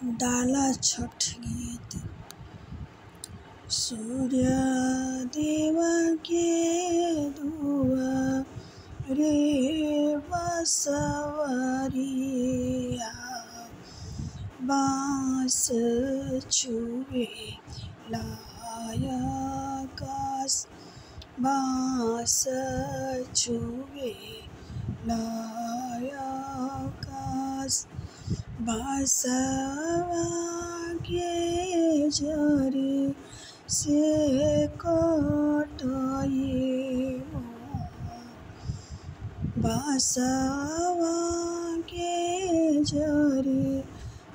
डाला छठ गीत। सूर्य देव के दुआरे बसवरिया बाँस छुए लायकास बाँस छुए लायकास बाँसवा के जरी से कटाइबो बाँसवा के जरी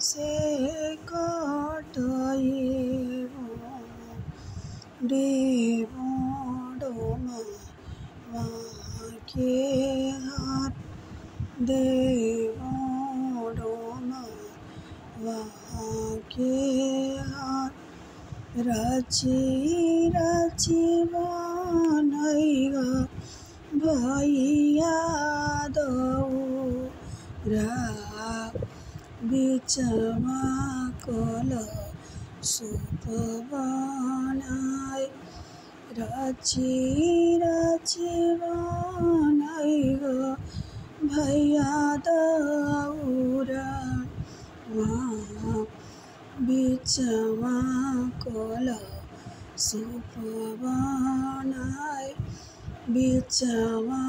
से कटाइबो देबो डोमा के हाथ देबो डोमा के हाथ रची रची बनैगा भैया दौरा बिचमा कलशुप बनाए रची रची बनैगा भैया दौरा बिचमा कलशुप बनाए बिचमा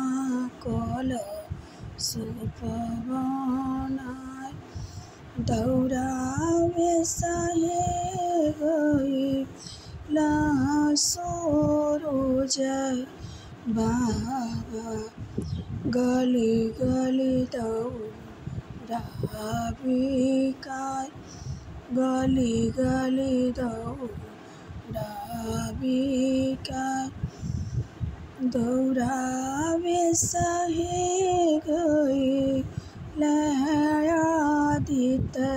कलशुप बनाए दौरा बेसाहे गइला सूरुज बाबा गली गली दौरा बिकाए गली गली दौरा बिकाए दौरा बेसाहे गइला आदित्यनाथ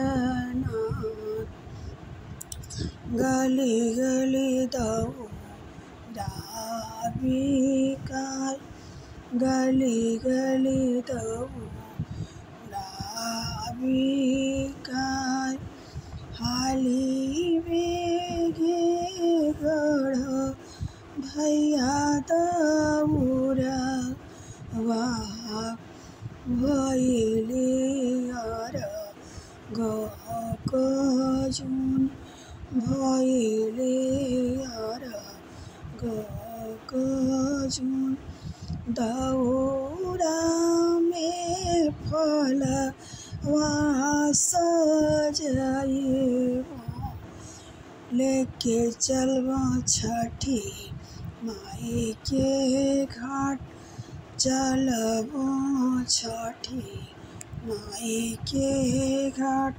गली गली दौरा बिकाए गली गली दौरा बिकाए हाली बेगे गढ़ भैया दौरा भैले गजुन भैले गजुन दौरा में फलवा सजाइबो लेके चलबो छठी माई के घाट चलबो छठी माई के घाट।